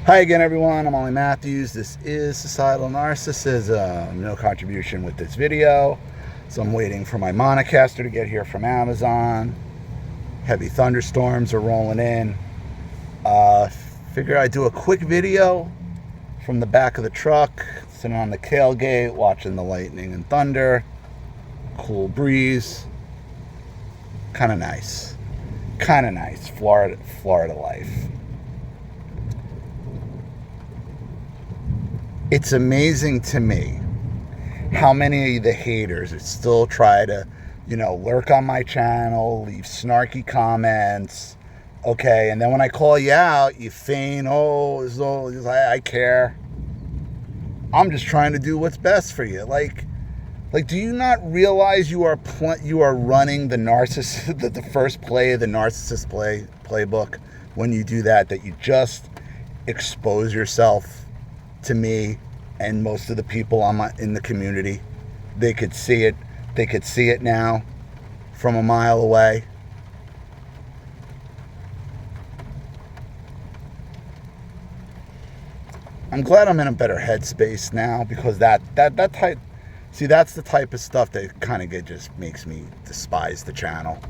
Hi again, everyone. I'm Ollie Matthews. This is Societal Narcissism. No contribution with this video, so I'm waiting for my Monocaster to get here from Amazon. Heavy thunderstorms are rolling in. Figure I'd do a quick video from the back of the truck, sitting on the tailgate, watching the lightning and thunder. Cool breeze. Kind of nice. Florida life. It's amazing to me how many of the haters still try to, lurk on my channel, leave snarky comments, okay? And then when I call you out, you feign, I care. I'm just trying to do what's best for you. Like, do you not realize you are running the narcissist, the first play of the narcissist playbook when you do that you just expose yourself to me and most of the people in the community? They could see it. They could see it now from a mile away. I'm glad I'm in a better headspace now, because that type, that's the type of stuff that kind of just makes me despise the channel.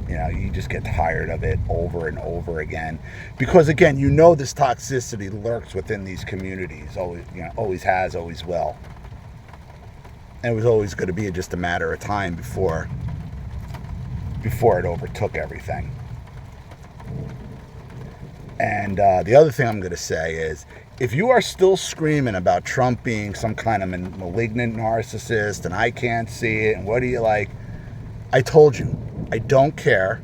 You just get tired of it over and over again, because again, this toxicity lurks within these communities. Always has, always will. And it was always going to be just a matter of time before it overtook everything. And the other thing I'm going to say is, if you are still screaming about Trump being some kind of malignant narcissist and I can't see it, and what do you like? I told you, I don't care.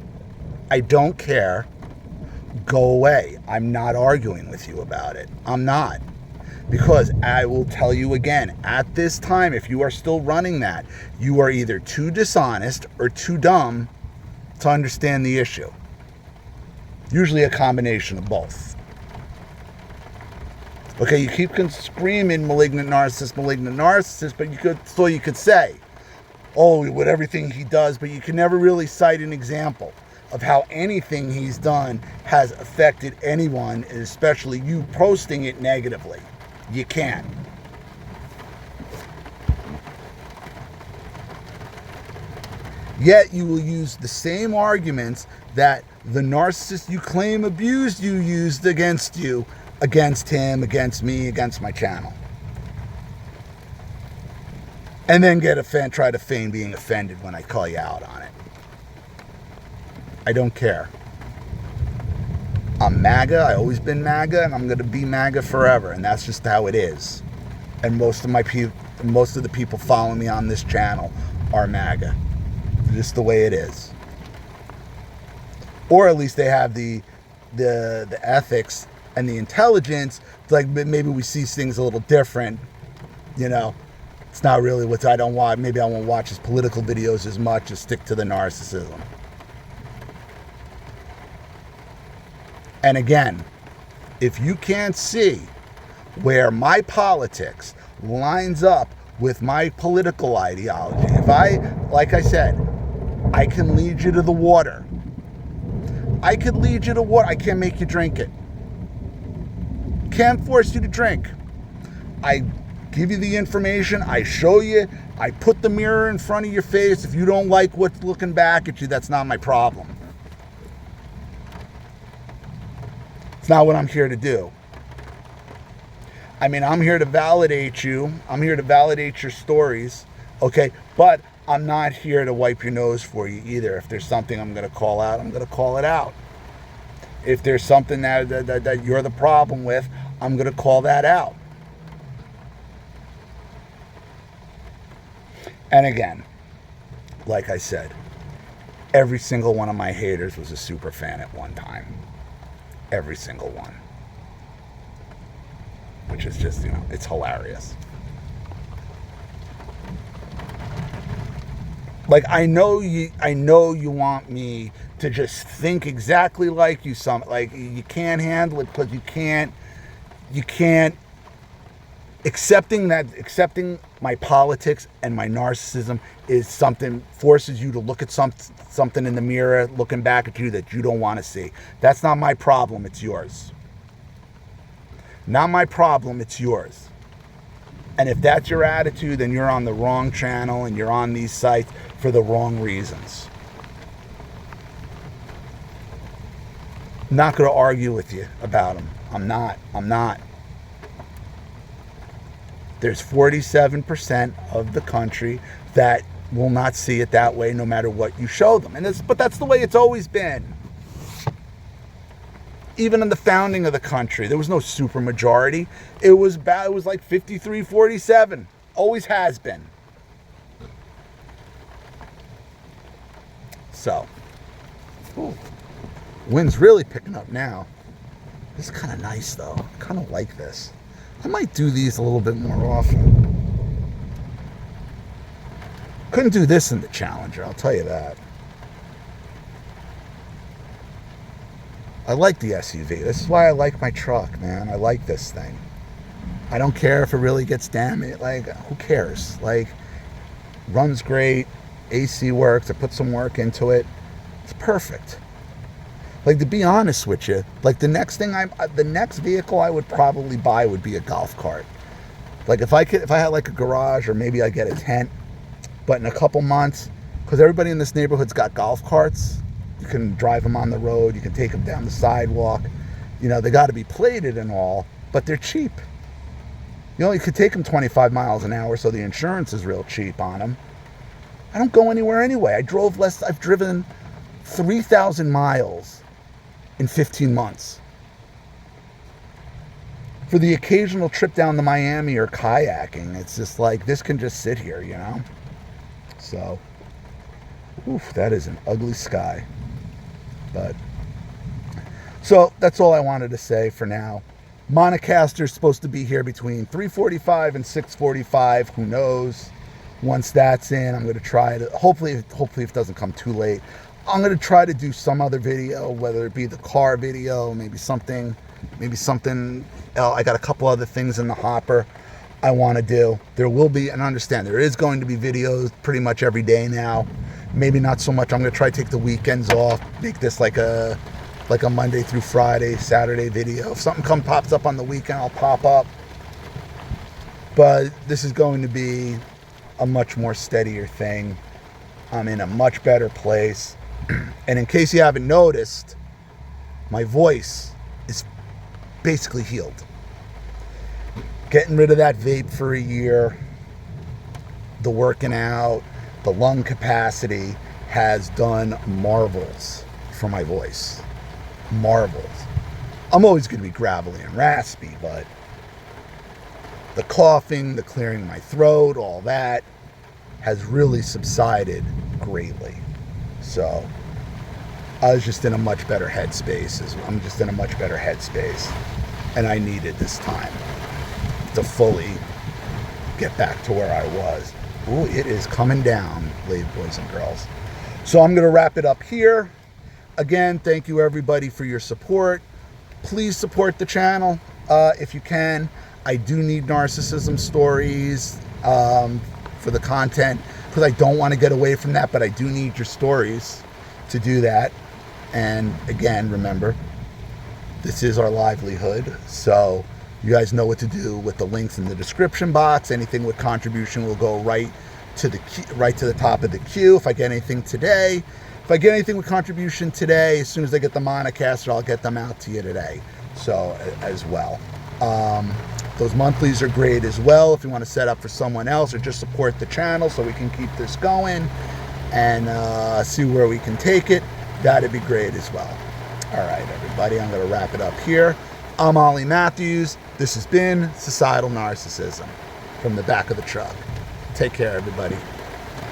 Go away. I'm not arguing with you about it. I'm not. Because I will tell you again, at this time, if you are still running that, you are either too dishonest or too dumb to understand the issue. Usually a combination of both. Okay, you keep screaming malignant narcissist, but you could say, with everything he does, but you can never really cite an example of how anything he's done has affected anyone, and especially you posting it negatively. You can't. Yet you will use the same arguments that the narcissist you claim abused you used against you, against him, against me, against my channel. And then try to feign being offended when I call you out on it. I don't care. I'm MAGA. I've always been MAGA, and I'm going to be MAGA forever. And that's just how it is. And most of the people following me on this channel are MAGA. Just the way it is. Or at least they have the ethics and the intelligence. Like, maybe we see things a little different, It's not really what I don't want. Maybe I won't watch his political videos as much as stick to the narcissism. And again, if you can't see where my politics lines up with my political ideology, like I said, I can lead you to the water. I can't make you drink it. Can't force you to drink. I give you the information, I show you, I put the mirror in front of your face. If you don't like what's looking back at you, that's not my problem. It's not what I'm here to do. I'm here to validate you. I'm here to validate your stories, okay? But I'm not here to wipe your nose for you either. If there's something I'm going to call out, I'm going to call it out. If there's something that you're the problem with, I'm going to call that out. And again, like I said, every single one of my haters was a super fan at one time. Every single one. Which is just, it's hilarious. Like, I know you want me to just think exactly like you. You can't handle it because you can't accepting my politics and my narcissism is something, forces you to look at something in the mirror, looking back at you that you don't want to see. That's not my problem, it's yours. Not my problem, it's yours. And if that's your attitude, then you're on the wrong channel and you're on these sites for the wrong reasons. I'm not going to argue with you about them. I'm not. There's 47% of the country that will not see it that way no matter what you show them. But that's the way it's always been. Even in the founding of the country, there was no supermajority. It was like 53-47. Always has been. So, ooh, wind's really picking up now. This is kind of nice though. I kind of like this. I might do these a little bit more often. Couldn't do this in the Challenger, I'll tell you that. I like the SUV. This is why I like my truck, man. I like this thing. I don't care if it really gets damaged. Like, who cares? Like, runs great. AC works. I put some work into it. It's perfect. Like, to be honest with you, like the next vehicle I would probably buy would be a golf cart. Like if I had like a garage, or maybe I get a tent, but in a couple months, because everybody in this neighborhood's got golf carts. You can drive them on the road. You can take them down the sidewalk. You know, they got to be plated and all, but they're cheap. You could take them 25 miles an hour, so the insurance is real cheap on them. I don't go anywhere anyway. I've driven 3,000 miles in 15 months. For the occasional trip down to Miami or kayaking, it's just like, this can just sit here, you know? So, oof, that is an ugly sky. But, so that's all I wanted to say for now. Monocaster's supposed to be here between 3:45 and 6:45. Who knows? Once that's in, I'm going to try to, hopefully if it doesn't come too late, I'm going to try to do some other video, whether it be the car video, maybe something else. I got a couple other things in the hopper I want to do. There will be, and understand, there is going to be videos pretty much every day now. Maybe not so much. I'm going to try to take the weekends off, make this like a Monday through Friday, Saturday video. If something pops up on the weekend, I'll pop up. But this is going to be a much more steadier thing. I'm in a much better place. And in case you haven't noticed, my voice is basically healed. Getting rid of that vape for a year, the working out, the lung capacity has done marvels for my voice. Marvels. I'm always going to be gravelly and raspy, but the coughing, the clearing my throat, all that has really subsided greatly. So I was just in a much better headspace. I'm just in a much better headspace. And I needed this time to fully get back to where I was. Ooh, it is coming down, boys and girls. So I'm going to wrap it up here. Again, thank you everybody for your support. Please support the channel if you can. I do need narcissism stories for the content, because I don't want to get away from that, but I do need your stories to do that. And again, remember, this is our livelihood, so you guys know what to do with the links in the description box. Anything with contribution will go right to the top of the queue. If I get anything with contribution today, as soon as I get the Monocaster, I'll get them out to you today. So as well, those monthlies are great as well. If you want to set up for someone else or just support the channel so we can keep this going and see where we can take it, that'd be great as well. All right, everybody, I'm going to wrap it up here. I'm Ollie Matthews. This has been Societal Narcissism from the back of the truck. Take care, everybody.